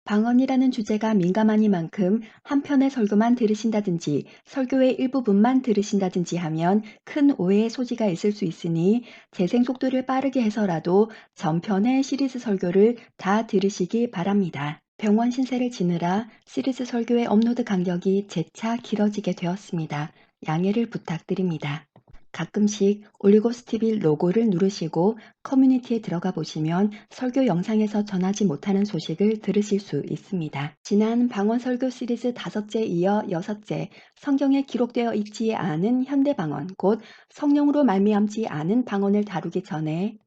방언이라는 주제가 민감하니만큼 한 편의 설교만 들으신다든지 설교의 일부분만 들으신다든지 하면 큰 오해의 소지가 있을 수 있으니 재생 속도를 빠르게 해서라도 전편의 시리즈 설교를 다 들으시기 바랍니다. 병원 신세를 지느라 시리즈 설교의 업로드 간격이 재차 길어지게 되었습니다. 양해를 부탁드립니다. 가끔씩 올리고스TV 로고를 누르시고 커뮤니티에 들어가 보시면 설교 영상에서 전하지 못하는 소식을 들으실 수 있습니다. 지난 방언 설교 시리즈 5째 이어 6째 성경에 기록되어 있지 않은 현대 방언, 곧 성령으로 말미암지 않은 방언을 다루기 전에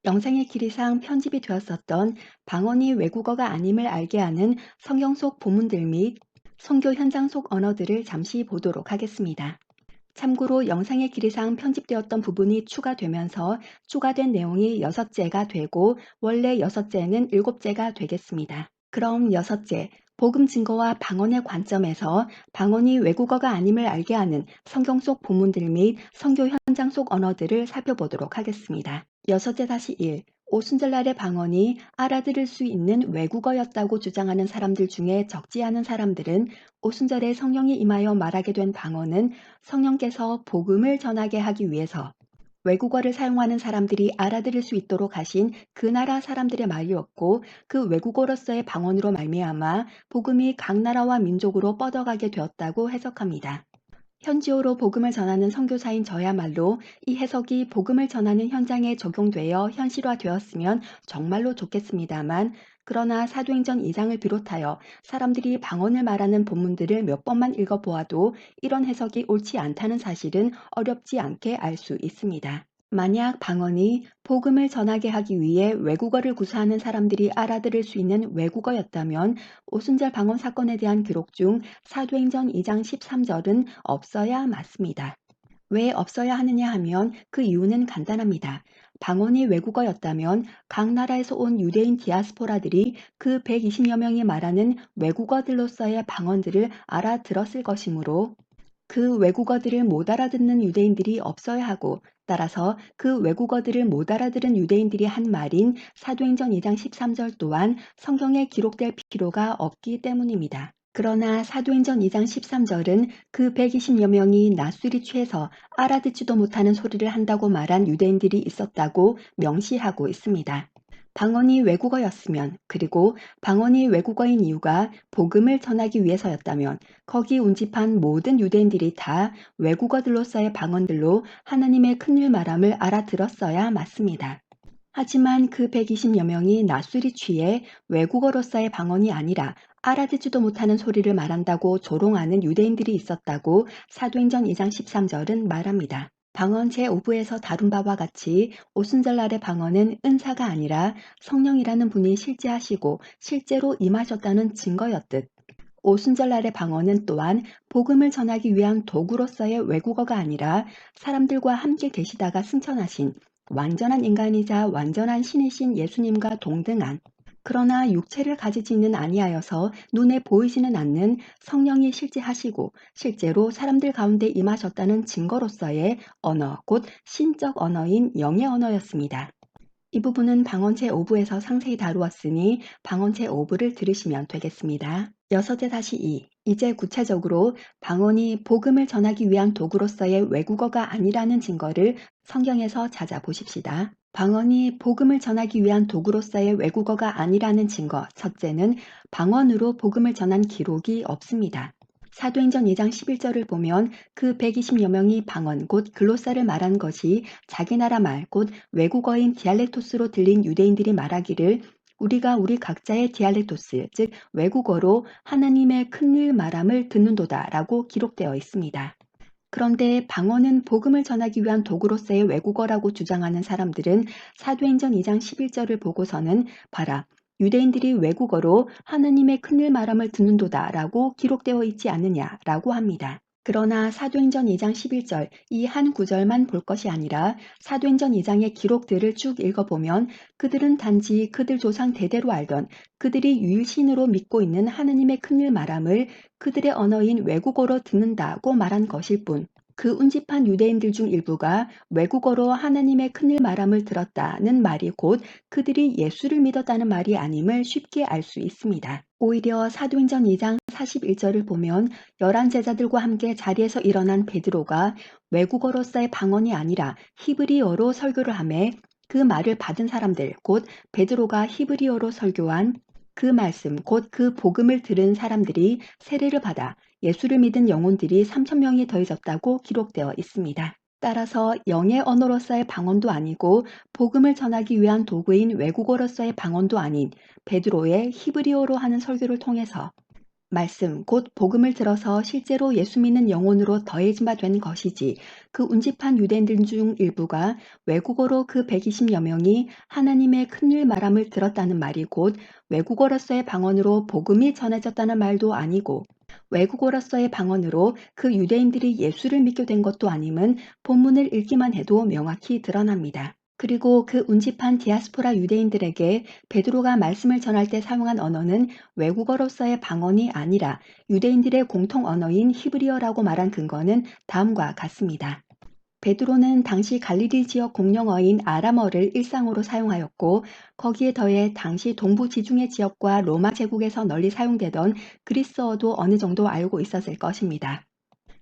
영상의 길이상 편집이 되었었던 방언이 외국어가 아님을 알게 하는 성경 속 본문들 및 선교 현장 속 언어들을 잠시 보도록 하겠습니다. 참고로 영상의 길이상 편집되었던 부분이 추가되면서 추가된 내용이 6제가 되고 원래 6제는 7제가 되겠습니다. 그럼 6제, 복음 증거와 방언의 관점에서 방언이 외국어가 아님을 알게 하는 성경 속 본문들 및 선교 현장 속 언어들을 살펴보도록 하겠습니다. 6제-1, 오순절날의 방언이 알아들을 수 있는 외국어였다고 주장하는 사람들 중에 적지 않은 사람들은 오순절에 성령이 임하여 말하게 된 방언은 성령께서 복음을 전하게 하기 위해서 외국어를 사용하는 사람들이 알아들을 수 있도록 하신 그 나라 사람들의 말이었고 그 외국어로서의 방언으로 말미암아 복음이 각 나라와 민족으로 뻗어가게 되었다고 해석합니다. 현지어로 복음을 전하는 선교사인 저야말로 이 해석이 복음을 전하는 현장에 적용되어 현실화되었으면 정말로 좋겠습니다만 그러나 사도행전 2장을 비롯하여 사람들이 방언을 말하는 본문들을 몇 번만 읽어보아도 이런 해석이 옳지 않다는 사실은 어렵지 않게 알 수 있습니다. 만약 방언이 복음을 전하게 하기 위해 외국어를 구사하는 사람들이 알아들을 수 있는 외국어였다면 오순절 방언 사건에 대한 기록 중 사도행전 2장 13절은 없어야 맞습니다. 왜 없어야 하느냐 하면 그 이유는 간단합니다. 방언이 외국어였다면 각 나라에서 온 유대인 디아스포라들이 그 120여 명이 말하는 외국어들로서의 방언들을 알아들었을 것이므로 그 외국어들을 못 알아듣는 유대인들이 없어야 하고 따라서 그 외국어들을 못 알아들은 유대인들이 한 말인 사도행전 2장 13절 또한 성경에 기록될 필요가 없기 때문입니다. 그러나 사도행전 2장 13절은 그 120여 명이 낮술이 취해서 알아듣지도 못하는 소리를 한다고 말한 유대인들이 있었다고 명시하고 있습니다. 방언이 외국어였으면 그리고 방언이 외국어인 이유가 복음을 전하기 위해서였다면 거기 운집한 모든 유대인들이 다 외국어들로서의 방언들로 하나님의 큰일 말함을 알아들었어야 맞습니다. 하지만 그 120여 명이 낮술이 취해 외국어로서의 방언이 아니라 알아듣지도 못하는 소리를 말한다고 조롱하는 유대인들이 있었다고 사도행전 2장 13절은 말합니다. 방언 제5부에서 다룬 바와 같이 오순절날의 방언은 은사가 아니라 성령이라는 분이 실제하시고 실제로 임하셨다는 증거였듯 오순절날의 방언은 또한 복음을 전하기 위한 도구로서의 외국어가 아니라 사람들과 함께 계시다가 승천하신 완전한 인간이자 완전한 신이신 예수님과 동등한 그러나 육체를 가지지는 아니하여서 눈에 보이지는 않는 성령이 실제하시고 실제로 사람들 가운데 임하셨다는 증거로서의 언어, 곧 신적 언어인 영의 언어였습니다. 이 부분은 방언 제5부에서 상세히 다루었으니 방언 제5부를 들으시면 되겠습니다. 6제-2 이제 구체적으로 방언이 복음을 전하기 위한 도구로서의 외국어가 아니라는 증거를 성경에서 찾아보십시다. 방언이 복음을 전하기 위한 도구로서의 외국어가 아니라는 증거 첫째는 방언으로 복음을 전한 기록이 없습니다. 사도행전 2장 11절을 보면 그 120여 명이 방언 곧 글로사를 말한 것이 자기 나라 말 곧 외국어인 디알렉토스로 들린 유대인들이 말하기를 우리가 우리 각자의 디알렉토스 즉 외국어로 하나님의 큰일 말함을 듣는도다 라고 기록되어 있습니다. 그런데 방언은 복음을 전하기 위한 도구로서의 외국어라고 주장하는 사람들은 사도행전 2장 11절을 보고서는 봐라 유대인들이 외국어로 하나님의 큰일 말함을 듣는도다 라고 기록되어 있지 않느냐라고 합니다. 그러나 사도행전 2장 11절 이 한 구절만 볼 것이 아니라 사도행전 2장의 기록들을 쭉 읽어보면 그들은 단지 그들 조상 대대로 알던 그들이 유일신으로 믿고 있는 하나님의 큰일 말함을 그들의 언어인 외국어로 듣는다고 말한 것일 뿐 그 운집한 유대인들 중 일부가 외국어로 하나님의 큰일 말함을 들었다는 말이 곧 그들이 예수를 믿었다는 말이 아님을 쉽게 알 수 있습니다. 오히려 사도행전 2장 41절을 보면 열한 제자들과 함께 자리에서 일어난 베드로가 외국어로서의 방언이 아니라 히브리어로 설교를 하매 그 말을 받은 사람들 곧 베드로가 히브리어로 설교한 그 말씀 곧 그 복음을 들은 사람들이 세례를 받아 예수를 믿은 영혼들이 3천 명이 더해졌다고 기록되어 있습니다. 따라서 영의 언어로서의 방언도 아니고 복음을 전하기 위한 도구인 외국어로서의 방언도 아닌 베드로의 히브리어로 하는 설교를 통해서 말씀, 곧 복음을 들어서 실제로 예수 믿는 영혼으로 더해진 바 된 것이지 그 운집한 유대인들 중 일부가 외국어로 그 120여 명이 하나님의 큰일 말함을 들었다는 말이 곧 외국어로서의 방언으로 복음이 전해졌다는 말도 아니고 외국어로서의 방언으로 그 유대인들이 예수를 믿게 된 것도 아님은 본문을 읽기만 해도 명확히 드러납니다. 그리고 그 운집한 디아스포라 유대인들에게 베드로가 말씀을 전할 때 사용한 언어는 외국어로서의 방언이 아니라 유대인들의 공통 언어인 히브리어라고 말한 근거는 다음과 같습니다. 베드로는 당시 갈릴리 지역 공용어인 아람어를 일상어로 사용하였고 거기에 더해 당시 동부 지중해 지역과 로마 제국에서 널리 사용되던 그리스어도 어느 정도 알고 있었을 것입니다.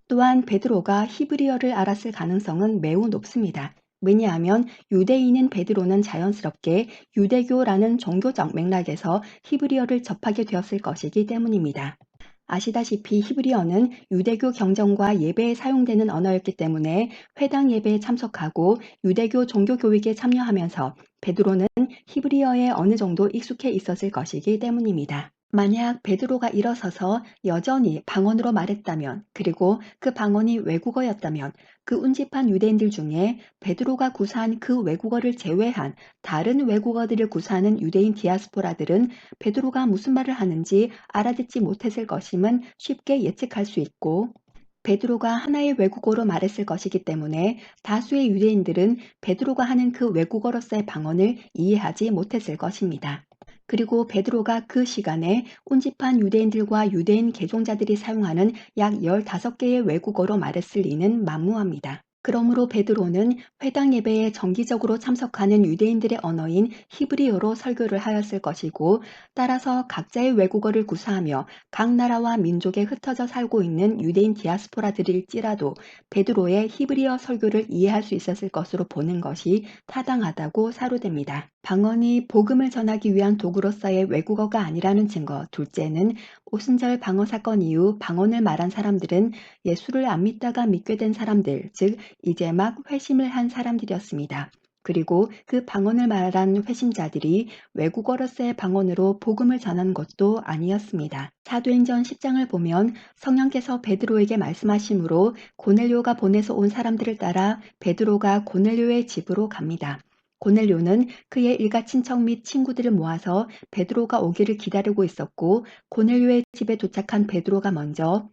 또한 베드로가 히브리어를 알았을 가능성은 매우 높습니다. 왜냐하면 유대인인 베드로는 자연스럽게 유대교라는 종교적 맥락에서 히브리어를 접하게 되었을 것이기 때문입니다. 아시다시피 히브리어는 유대교 경전과 예배에 사용되는 언어였기 때문에 회당 예배에 참석하고 유대교 종교 교육에 참여하면서 베드로는 히브리어에 어느 정도 익숙해 있었을 것이기 때문입니다. 만약 베드로가 일어서서 여전히 방언으로 말했다면 그리고 그 방언이 외국어였다면 그 운집한 유대인들 중에 베드로가 구사한 그 외국어를 제외한 다른 외국어들을 구사하는 유대인 디아스포라들은 베드로가 무슨 말을 하는지 알아듣지 못했을 것임은 쉽게 예측할 수 있고 베드로가 하나의 외국어로 말했을 것이기 때문에 다수의 유대인들은 베드로가 하는 그 외국어로서의 방언을 이해하지 못했을 것입니다. 그리고 베드로가 그 시간에 운집한 유대인들과 유대인 개종자들이 사용하는 약 15개의 외국어로 말했을 리는 만무합니다. 그러므로 베드로는 회당 예배에 정기적으로 참석하는 유대인들의 언어인 히브리어로 설교를 하였을 것이고 따라서 각자의 외국어를 구사하며 각 나라와 민족에 흩어져 살고 있는 유대인 디아스포라들일지라도 베드로의 히브리어 설교를 이해할 수 있었을 것으로 보는 것이 타당하다고 사료됩니다. 방언이 복음을 전하기 위한 도구로서의 외국어가 아니라는 증거 둘째는 오순절 방어 사건 이후 방언을 말한 사람들은 예수를 안 믿다가 믿게 된 사람들, 즉 이제 막 회심을 한 사람들이었습니다. 그리고 그 방언을 말한 회심자들이 외국어로서의 방언으로 복음을 전한 것도 아니었습니다. 사도행전 10장을 보면 성령께서 베드로에게 말씀하심으로 고넬료가 보내서 온 사람들을 따라 베드로가 고넬료의 집으로 갑니다. 고넬료는 그의 일가 친척 및 친구들을 모아서 베드로가 오기를 기다리고 있었고 고넬료의 집에 도착한 베드로가 먼저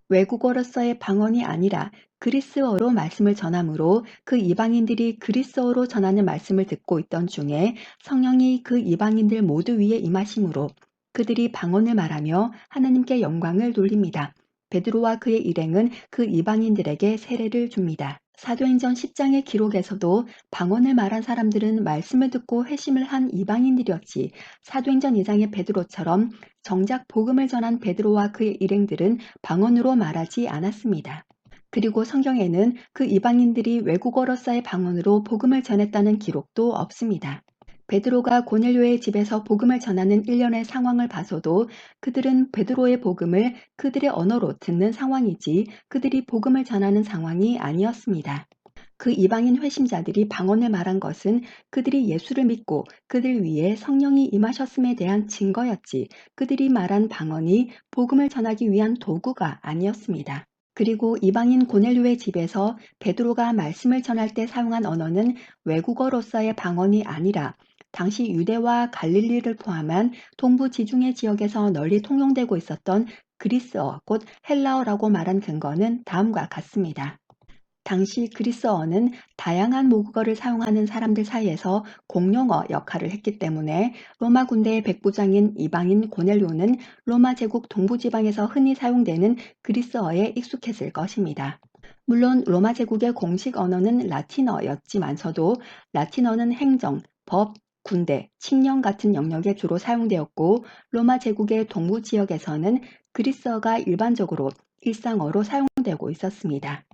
외국어로서의 방언이 아니라 그리스어로 말씀을 전하므로 그 이방인들이 그리스어로 전하는 말씀을 듣고 있던 중에 성령이 그 이방인들 모두 위에 임하심으로 그들이 방언을 말하며 하나님께 영광을 돌립니다. 베드로와 그의 일행은 그 이방인들에게 세례를 줍니다. 사도행전 10장의 기록에서도 방언을 말한 사람들은 말씀을 듣고 회심을 한 이방인들이었지 사도행전 2장의 베드로처럼 정작 복음을 전한 베드로와 그의 일행들은 방언으로 말하지 않았습니다. 그리고 성경에는 그 이방인들이 외국어로서의 방언으로 복음을 전했다는 기록도 없습니다. 베드로가 고넬료의 집에서 복음을 전하는 일련의 상황을 봐서도 그들은 베드로의 복음을 그들의 언어로 듣는 상황이지 그들이 복음을 전하는 상황이 아니었습니다. 그 이방인 회심자들이 방언을 말한 것은 그들이 예수를 믿고 그들 위에 성령이 임하셨음에 대한 증거였지 그들이 말한 방언이 복음을 전하기 위한 도구가 아니었습니다. 그리고 이방인 고넬료의 집에서 베드로가 말씀을 전할 때 사용한 언어는 외국어로서의 방언이 아니라 당시 유대와 갈릴리를 포함한 동부 지중해 지역에서 널리 통용되고 있었던 그리스어, 곧 헬라어라고 말한 근거는 다음과 같습니다. 당시 그리스어는 다양한 모국어를 사용하는 사람들 사이에서 공용어 역할을 했기 때문에 로마 군대의 백부장인 이방인 고넬료는 로마 제국 동부지방에서 흔히 사용되는 그리스어에 익숙했을 것입니다. 물론 로마 제국의 공식 언어는 라틴어였지만서도 라틴어는 행정, 법, 군대, 칙령 같은 영역에 주로 사용되었고 로마 제국의 동부 지역에서는 그리스어가 일반적으로 일상어로 사용되고 있었습니다.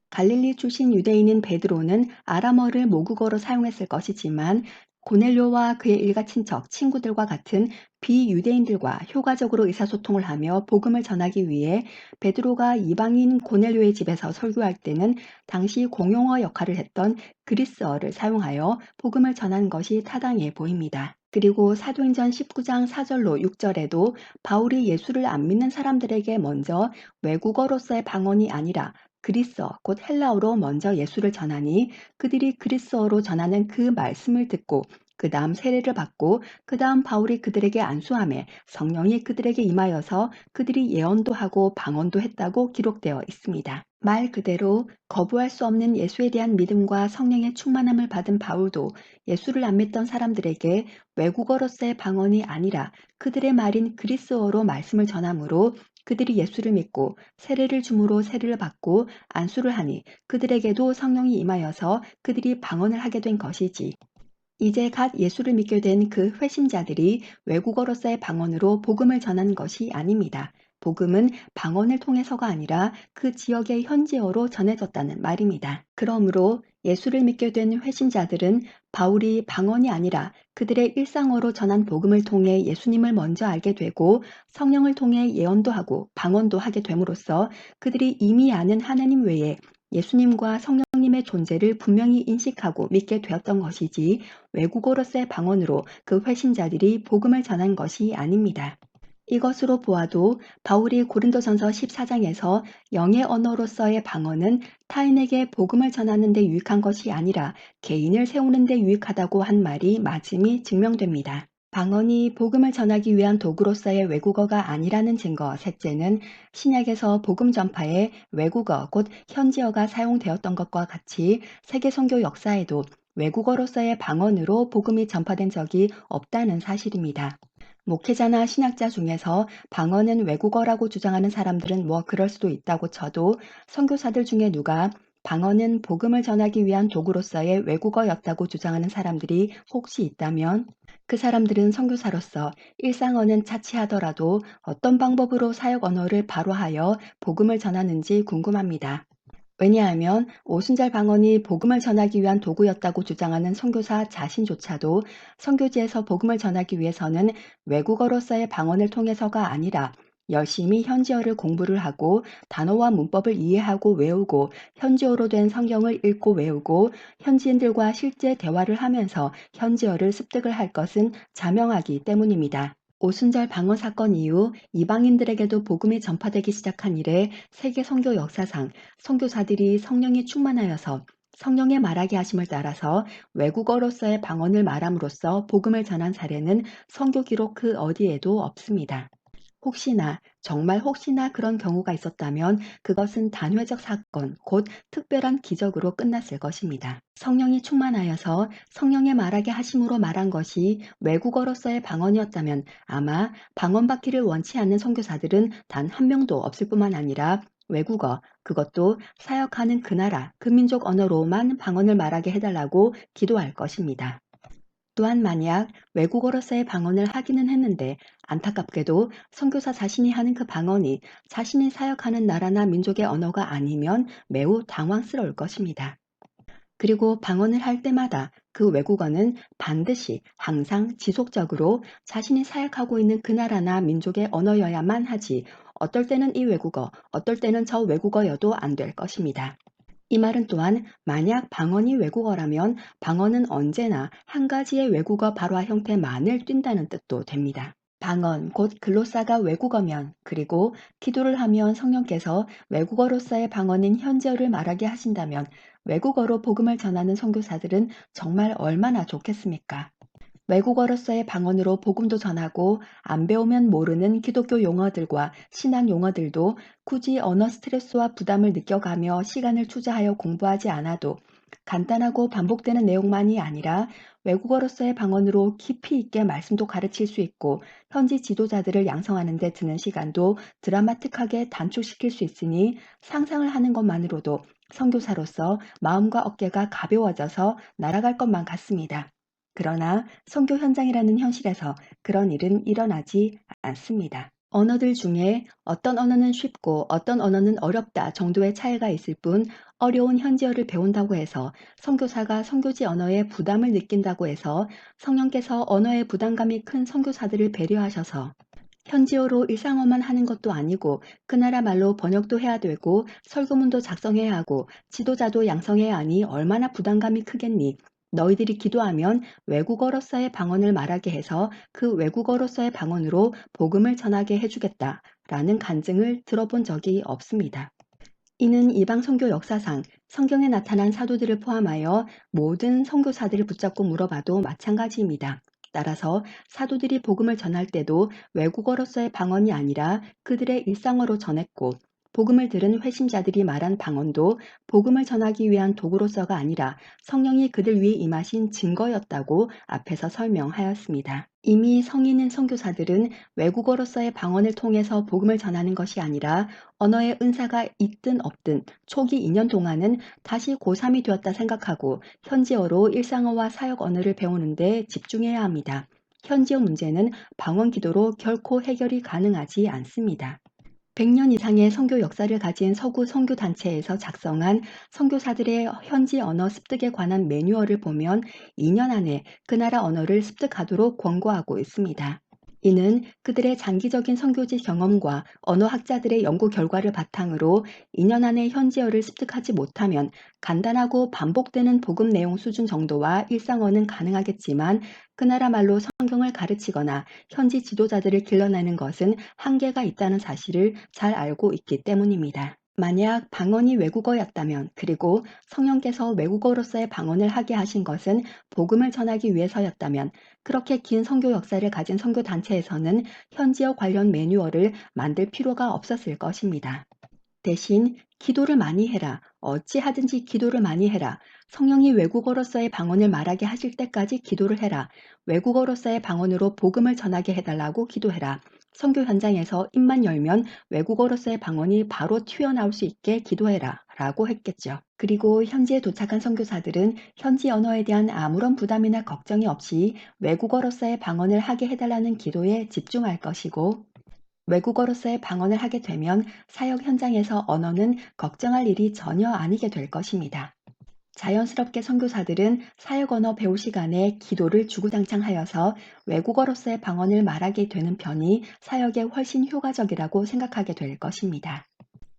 갈릴리 출신 유대인인 베드로는 아람어를 모국어로 사용했을 것이지만 고넬료와 그의 일가 친척, 친구들과 같은 비유대인들과 효과적으로 의사소통을 하며 복음을 전하기 위해 베드로가 이방인 고넬료의 집에서 설교할 때는 당시 공용어 역할을 했던 그리스어를 사용하여 복음을 전한 것이 타당해 보입니다. 그리고 사도행전 19장 4절로 6절에도 바울이 예수를 안 믿는 사람들에게 먼저 외국어로서의 방언이 아니라 그리스어, 곧 헬라어로 먼저 예수를 전하니 그들이 그리스어로 전하는 그 말씀을 듣고 그 다음 세례를 받고 그 다음 바울이 그들에게 안수함에 성령이 그들에게 임하여서 그들이 예언도 하고 방언도 했다고 기록되어 있습니다. 말 그대로 거부할 수 없는 예수에 대한 믿음과 성령의 충만함을 받은 바울도 예수를 안 믿던 사람들에게 외국어로서의 방언이 아니라 그들의 말인 그리스어로 말씀을 전함으로 그들이 예수를 믿고 세례를 줌으로 세례를 받고 안수를 하니 그들에게도 성령이 임하여서 그들이 방언을 하게 된 것이지. 이제 갓 예수를 믿게 된 그 회심자들이 외국어로서의 방언으로 복음을 전한 것이 아닙니다. 복음은 방언을 통해서가 아니라 그 지역의 현지어로 전해졌다는 말입니다. 그러므로 예수를 믿게 된 회심자들은 바울이 방언이 아니라 그들의 일상어로 전한 복음을 통해 예수님을 먼저 알게 되고 성령을 통해 예언도 하고 방언도 하게 됨으로써 그들이 이미 아는 하나님 외에 예수님과 성령님의 존재를 분명히 인식하고 믿게 되었던 것이지 외국어로서의 방언으로 그 회신자들이 복음을 전한 것이 아닙니다. 이것으로 보아도 바울이 고린도전서 14장에서 영의 언어로서의 방언은 타인에게 복음을 전하는 데 유익한 것이 아니라 개인을 세우는 데 유익하다고 한 말이 맞음이 증명됩니다. 방언이 복음을 전하기 위한 도구로서의 외국어가 아니라는 증거 셋째는 신약에서 복음 전파에 외국어 곧 현지어가 사용되었던 것과 같이 세계 선교 역사에도 외국어로서의 방언으로 복음이 전파된 적이 없다는 사실입니다. 목회자나 신학자 중에서 방언은 외국어라고 주장하는 사람들은 뭐 그럴 수도 있다고 쳐도 선교사들 중에 누가 방언은 복음을 전하기 위한 도구로서의 외국어였다고 주장하는 사람들이 혹시 있다면 그 사람들은 선교사로서 일상어는 차치하더라도 어떤 방법으로 사역 언어를 바로하여 복음을 전하는지 궁금합니다. 왜냐하면 오순절 방언이 복음을 전하기 위한 도구였다고 주장하는 선교사 자신조차도 선교지에서 복음을 전하기 위해서는 외국어로서의 방언을 통해서가 아니라 열심히 현지어를 공부를 하고 단어와 문법을 이해하고 외우고 현지어로 된 성경을 읽고 외우고 현지인들과 실제 대화를 하면서 현지어를 습득을 할 것은 자명하기 때문입니다. 오순절 방언 사건 이후 이방인들에게도 복음이 전파되기 시작한 이래 세계 선교 역사상 선교사들이 성령이 충만하여서 성령의 말하게 하심을 따라서 외국어로서의 방언을 말함으로써 복음을 전한 사례는 선교 기록 그 어디에도 없습니다. 혹시나, 정말 혹시나 그런 경우가 있었다면 그것은 단회적 사건, 곧 특별한 기적으로 끝났을 것입니다. 성령이 충만하여서 성령의 말하게 하심으로 말한 것이 외국어로서의 방언이었다면 아마 방언받기를 원치 않는 선교사들은 단 한 명도 없을 뿐만 아니라 외국어, 그것도 사역하는 그 나라, 그 민족 언어로만 방언을 말하게 해달라고 기도할 것입니다. 또한 만약 외국어로서의 방언을 하기는 했는데 안타깝게도 선교사 자신이 하는 그 방언이 자신이 사역하는 나라나 민족의 언어가 아니면 매우 당황스러울 것입니다. 그리고 방언을 할 때마다 그 외국어는 반드시 항상 지속적으로 자신이 사역하고 있는 그 나라나 민족의 언어여야만 하지 어떨 때는 이 외국어, 어떨 때는 저 외국어여도 안 될 것입니다. 이 말은 또한 만약 방언이 외국어라면 방언은 언제나 한 가지의 외국어 발화 형태만을 띈다는 뜻도 됩니다. 방언, 곧 글로사가 외국어면, 그리고 기도를 하면 성령께서 외국어로서의 방언인 현지어를 말하게 하신다면 외국어로 복음을 전하는 선교사들은 정말 얼마나 좋겠습니까? 외국어로서의 방언으로 복음도 전하고 안 배우면 모르는 기독교 용어들과 신앙 용어들도 굳이 언어 스트레스와 부담을 느껴가며 시간을 투자하여 공부하지 않아도 간단하고 반복되는 내용만이 아니라 외국어로서의 방언으로 깊이 있게 말씀도 가르칠 수 있고 현지 지도자들을 양성하는 데 드는 시간도 드라마틱하게 단축시킬 수 있으니 상상을 하는 것만으로도 선교사로서 마음과 어깨가 가벼워져서 날아갈 것만 같습니다. 그러나 선교 현장이라는 현실에서 그런 일은 일어나지 않습니다. 언어들 중에 어떤 언어는 쉽고 어떤 언어는 어렵다 정도의 차이가 있을 뿐 어려운 현지어를 배운다고 해서 선교사가 선교지 언어에 부담을 느낀다고 해서 성령께서 언어의 부담감이 큰 선교사들을 배려하셔서 현지어로 일상어만 하는 것도 아니고 그 나라 말로 번역도 해야 되고 설교문도 작성해야 하고 지도자도 양성해야 하니 얼마나 부담감이 크겠니? 너희들이 기도하면 외국어로서의 방언을 말하게 해서 그 외국어로서의 방언으로 복음을 전하게 해주겠다. 라는 간증을 들어본 적이 없습니다. 이는 이방 선교 역사상 성경에 나타난 사도들을 포함하여 모든 선교사들을 붙잡고 물어봐도 마찬가지입니다. 따라서 사도들이 복음을 전할 때도 외국어로서의 방언이 아니라 그들의 일상어로 전했고 복음을 들은 회심자들이 말한 방언도 복음을 전하기 위한 도구로서가 아니라 성령이 그들 위에 임하신 증거였다고 앞에서 설명하였습니다. 이미 성인인 선교사들은 외국어로서의 방언을 통해서 복음을 전하는 것이 아니라 언어의 은사가 있든 없든 초기 2년 동안은 다시 고3이 되었다 생각하고 현지어로 일상어와 사역 언어를 배우는 데 집중해야 합니다. 현지어 문제는 방언 기도로 결코 해결이 가능하지 않습니다. 100년 이상의 선교 역사를 가진 서구 선교 단체에서 작성한 선교사들의 현지 언어 습득에 관한 매뉴얼을 보면 2년 안에 그 나라 언어를 습득하도록 권고하고 있습니다. 이는 그들의 장기적인 선교지 경험과 언어학자들의 연구 결과를 바탕으로 2년 안에 현지어를 습득하지 못하면 간단하고 반복되는 복음 내용 수준 정도와 일상어는 가능하겠지만 그 나라 말로 성경을 가르치거나 현지 지도자들을 길러내는 것은 한계가 있다는 사실을 잘 알고 있기 때문입니다. 만약 방언이 외국어였다면 그리고 성령께서 외국어로서의 방언을 하게 하신 것은 복음을 전하기 위해서였다면 그렇게 긴 선교 역사를 가진 선교 단체에서는 현지어 관련 매뉴얼을 만들 필요가 없었을 것입니다. 대신 기도를 많이 해라. 어찌하든지 기도를 많이 해라. 성령이 외국어로서의 방언을 말하게 하실 때까지 기도를 해라. 외국어로서의 방언으로 복음을 전하게 해달라고 기도해라. 선교 현장에서 입만 열면 외국어로서의 방언이 바로 튀어나올 수 있게 기도해라. 라고 했겠죠. 그리고 현지에 도착한 선교사들은 현지 언어에 대한 아무런 부담이나 걱정이 없이 외국어로서의 방언을 하게 해달라는 기도에 집중할 것이고 외국어로서의 방언을 하게 되면 사역 현장에서 언어는 걱정할 일이 전혀 아니게 될 것입니다. 자연스럽게 선교사들은 사역 언어 배울 시간에 기도를 주구장창하여서 외국어로서의 방언을 말하게 되는 편이 사역에 훨씬 효과적이라고 생각하게 될 것입니다.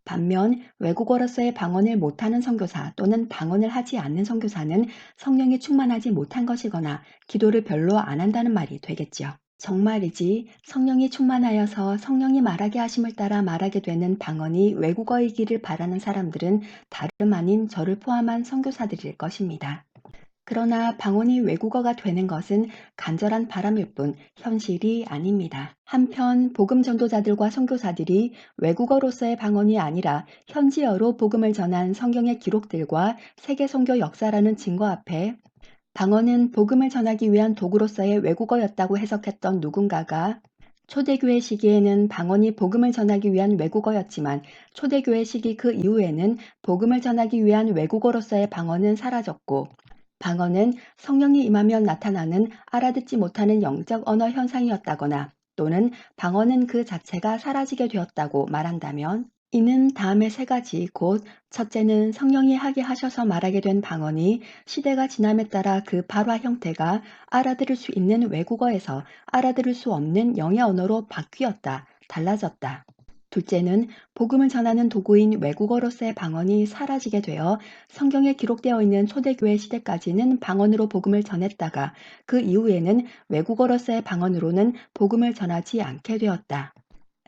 반면 외국어로서의 방언을 못하는 선교사 또는 방언을 하지 않는 선교사는 성령이 충만하지 못한 것이거나 기도를 별로 안 한다는 말이 되겠죠. 정말이지 성령이 충만하여서 성령이 말하게 하심을 따라 말하게 되는 방언이 외국어이기를 바라는 사람들은 다름 아닌 저를 포함한 선교사들일 것입니다. 그러나 방언이 외국어가 되는 것은 간절한 바람일 뿐 현실이 아닙니다. 한편 복음 전도자들과 선교사들이 외국어로서의 방언이 아니라 현지어로 복음을 전한 성경의 기록들과 세계 선교 역사라는 증거 앞에 방언은 복음을 전하기 위한 도구로서의 외국어였다고 해석했던 누군가가 초대교회 시기에는 방언이 복음을 전하기 위한 외국어였지만 초대교회 시기 그 이후에는 복음을 전하기 위한 외국어로서의 방언은 사라졌고 방언은 성령이 임하면 나타나는 알아듣지 못하는 영적 언어 현상이었다거나 또는 방언은 그 자체가 사라지게 되었다고 말한다면 이는 다음의 세 가지 곧 첫째는 성령이 하게 하셔서 말하게 된 방언이 시대가 지남에 따라 그 발화 형태가 알아들을 수 있는 외국어에서 알아들을 수 없는 영의 언어로 바뀌었다, 달라졌다. 둘째는 복음을 전하는 도구인 외국어로서의 방언이 사라지게 되어 성경에 기록되어 있는 초대교회 시대까지는 방언으로 복음을 전했다가 그 이후에는 외국어로서의 방언으로는 복음을 전하지 않게 되었다.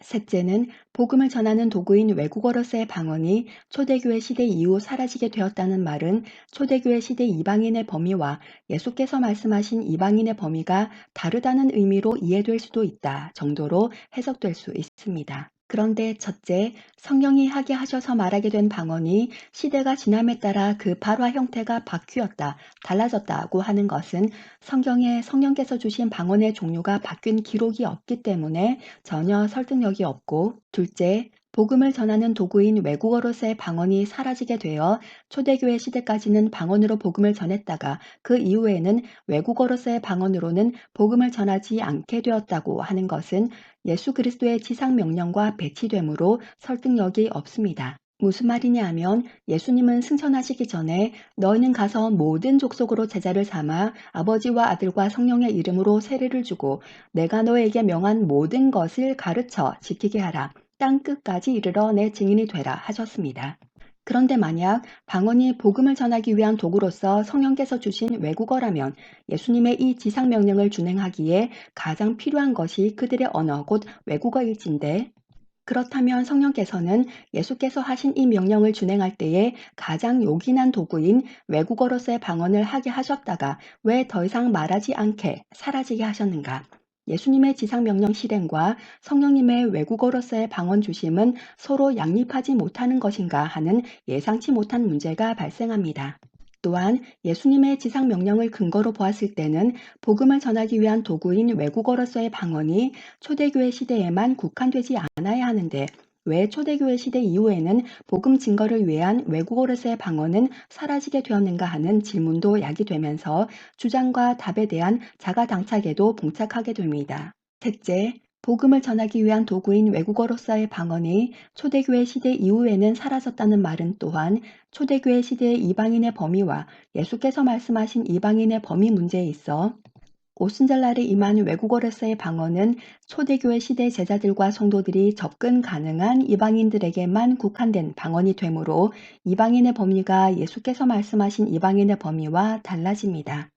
셋째는 복음을 전하는 도구인 외국어로서의 방언이 초대교회 시대 이후 사라지게 되었다는 말은 초대교회 시대 이방인의 범위와 예수께서 말씀하신 이방인의 범위가 다르다는 의미로 이해될 수도 있다 정도로 해석될 수 있습니다. 그런데 첫째, 성령이 하게 하셔서 말하게 된 방언이 시대가 지남에 따라 그 발화 형태가 바뀌었다, 달라졌다고 하는 것은 성경에 성령께서 주신 방언의 종류가 바뀐 기록이 없기 때문에 전혀 설득력이 없고, 둘째, 복음을 전하는 도구인 외국어로서의 방언이 사라지게 되어 초대교회 시대까지는 방언으로 복음을 전했다가 그 이후에는 외국어로서의 방언으로는 복음을 전하지 않게 되었다고 하는 것은 예수 그리스도의 지상 명령과 배치됨으로 설득력이 없습니다. 무슨 말이냐 하면 예수님은 승천하시기 전에 너희는 가서 모든 족속으로 제자를 삼아 아버지와 아들과 성령의 이름으로 세례를 주고 내가 너에게 명한 모든 것을 가르쳐 지키게 하라. 땅 끝까지 이르러 내 증인이 되라 하셨습니다. 그런데 만약 방언이 복음을 전하기 위한 도구로서 성령께서 주신 외국어라면 예수님의 이 지상 명령을 준행하기에 가장 필요한 것이 그들의 언어 곧 외국어일진데 그렇다면 성령께서는 예수께서 하신 이 명령을 준행할 때에 가장 요긴한 도구인 외국어로서의 방언을 하게 하셨다가 왜 더 이상 말하지 않게 사라지게 하셨는가? 예수님의 지상명령 실행과 성령님의 외국어로서의 방언 주심은 서로 양립하지 못하는 것인가 하는 예상치 못한 문제가 발생합니다. 또한 예수님의 지상 명령을 근거로 보았을 때는 복음을 전하기 위한 도구인 외국어로서의 방언이 초대교회 시대에만 국한되지 않아야 하는데 왜 초대교회 시대 이후에는 복음 증거를 위한 외국어로서의 방언은 사라지게 되었는가 하는 질문도 야기되면서 주장과 답에 대한 자가당착에도 봉착하게 됩니다. 셋째, 복음을 전하기 위한 도구인 외국어로서의 방언이 초대교회 시대 이후에는 사라졌다는 말은 또한 초대교회 시대의 이방인의 범위와 예수께서 말씀하신 이방인의 범위 문제에 있어 오순절날에 임한 외국어로서의 방언은 초대교회 시대 제자들과 성도들이 접근 가능한 이방인들에게만 국한된 방언이 되므로 이방인의 범위가 예수께서 말씀하신 이방인의 범위와 달라집니다.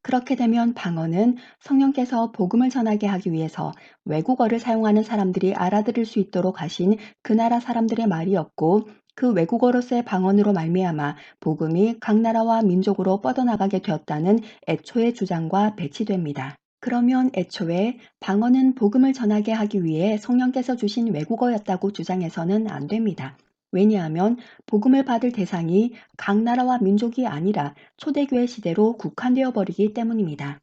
그렇게 되면 방언은 성령께서 복음을 전하게 하기 위해서 외국어를 사용하는 사람들이 알아들을 수 있도록 하신 그 나라 사람들의 말이었고 그 외국어로서의 방언으로 말미암아 복음이 각 나라와 민족으로 뻗어나가게 되었다는 애초의 주장과 배치됩니다. 그러면 애초에 방언은 복음을 전하게 하기 위해 성령께서 주신 외국어였다고 주장해서는 안 됩니다. 왜냐하면 복음을 받을 대상이 각 나라와 민족이 아니라 초대교회 시대로 국한되어 버리기 때문입니다.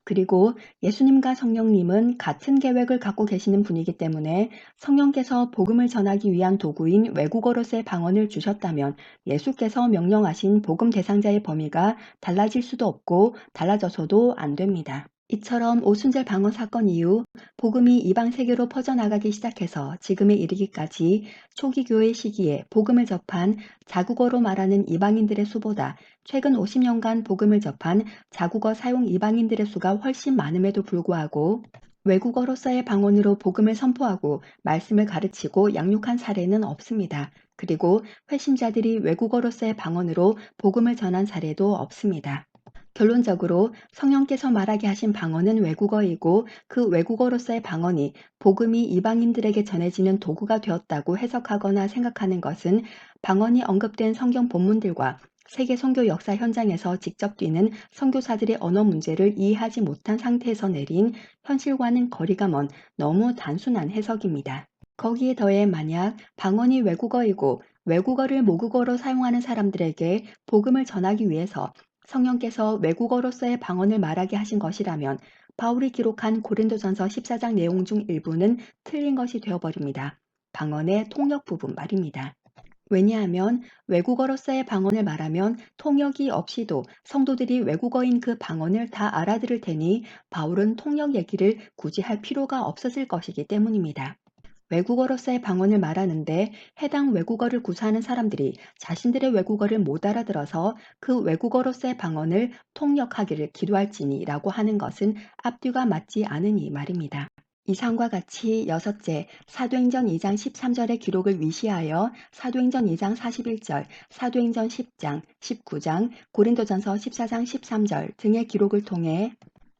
그리고 예수님과 성령님은 같은 계획을 갖고 계시는 분이기 때문에 성령께서 복음을 전하기 위한 도구인 외국어로서의 방언을 주셨다면 예수께서 명령하신 복음 대상자의 범위가 달라질 수도 없고 달라져서도 안 됩니다. 이처럼 오순절 방언 사건 이후 복음이 이방 세계로 퍼져나가기 시작해서 지금에 이르기까지 초기 교회 시기에 복음을 접한 자국어로 말하는 이방인들의 수보다 최근 50년간 복음을 접한 자국어 사용 이방인들의 수가 훨씬 많음에도 불구하고 외국어로서의 방언으로 복음을 선포하고 말씀을 가르치고 양육한 사례는 없습니다. 그리고 회심자들이 외국어로서의 방언으로 복음을 전한 사례도 없습니다. 결론적으로 성령께서 말하게 하신 방언은 외국어이고 그 외국어로서의 방언이 복음이 이방인들에게 전해지는 도구가 되었다고 해석하거나 생각하는 것은 방언이 언급된 성경 본문들과 세계 선교 역사 현장에서 직접 뛰는 선교사들의 언어 문제를 이해하지 못한 상태에서 내린 현실과는 거리가 먼 너무 단순한 해석입니다. 거기에 더해 만약 방언이 외국어이고 외국어를 모국어로 사용하는 사람들에게 복음을 전하기 위해서 성령께서 외국어로서의 방언을 말하게 하신 것이라면 바울이 기록한 고린도전서 14장 내용 중 일부는 틀린 것이 되어버립니다. 방언의 통역 부분 말입니다. 왜냐하면 외국어로서의 방언을 말하면 통역이 없이도 성도들이 외국어인 그 방언을 다 알아들을 테니 바울은 통역 얘기를 굳이 할 필요가 없었을 것이기 때문입니다. 외국어로서의 방언을 말하는데 해당 외국어를 구사하는 사람들이 자신들의 외국어를 못 알아들어서 그 외국어로서의 방언을 통역하기를 기도할지니라고 하는 것은 앞뒤가 맞지 않으니 말입니다. 이상과 같이 여섯째, 사도행전 2장 13절의 기록을 위시하여 사도행전 2장 41절, 사도행전 10장, 19장, 고린도전서 14장 13절 등의 기록을 통해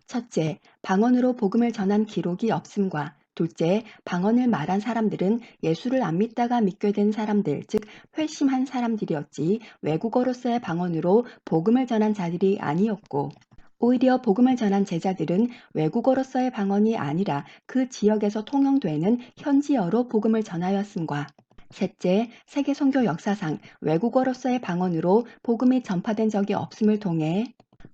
첫째, 방언으로 복음을 전한 기록이 없음과 둘째, 방언을 말한 사람들은 예수를 안 믿다가 믿게 된 사람들, 즉 회심한 사람들이었지 외국어로서의 방언으로 복음을 전한 자들이 아니었고 오히려 복음을 전한 제자들은 외국어로서의 방언이 아니라 그 지역에서 통용되는 현지어로 복음을 전하였음과 셋째, 세계 선교 역사상 외국어로서의 방언으로 복음이 전파된 적이 없음을 통해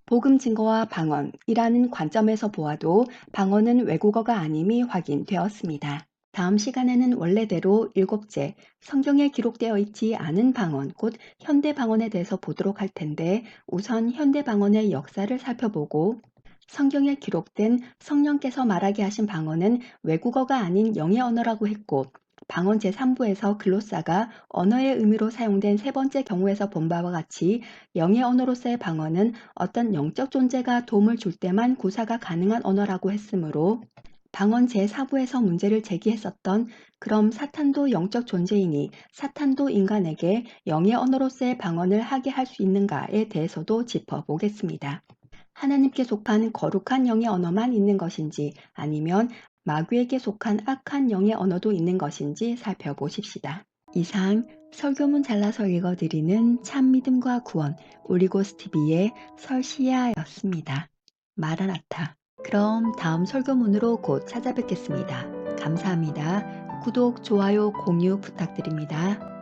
복음 증거와 방언이라는 관점에서 보아도 방언은 외국어가 아님이 확인되었습니다. 다음 시간에는 원래대로 일곱째, 성경에 기록되어 있지 않은 방언, 곧 현대 방언에 대해서 보도록 할 텐데, 우선 현대 방언의 역사를 살펴보고, 성경에 기록된 성령께서 말하게 하신 방언은 외국어가 아닌 영의 언어라고 했고, 방언 제3부에서 글로사가 언어의 의미로 사용된 세 번째 경우에서 본 바와 같이 영의 언어로서의 방언은 어떤 영적 존재가 도움을 줄 때만 구사가 가능한 언어라고 했으므로, 방언 제4부에서 문제를 제기했었던 그럼 사탄도 영적 존재이니 사탄도 인간에게 영의 언어로서의 방언을 하게 할 수 있는가에 대해서도 짚어보겠습니다. 하나님께 속한 거룩한 영의 언어만 있는 것인지 아니면 마귀에게 속한 악한 영의 언어도 있는 것인지 살펴보십시다. 이상 설교문 잘라서 읽어드리는 참믿음과 구원 올리고스TV의 설시아였습니다. 마라나타. 그럼 다음 설교문으로 곧 찾아뵙겠습니다. 감사합니다. 구독, 좋아요, 공유 부탁드립니다.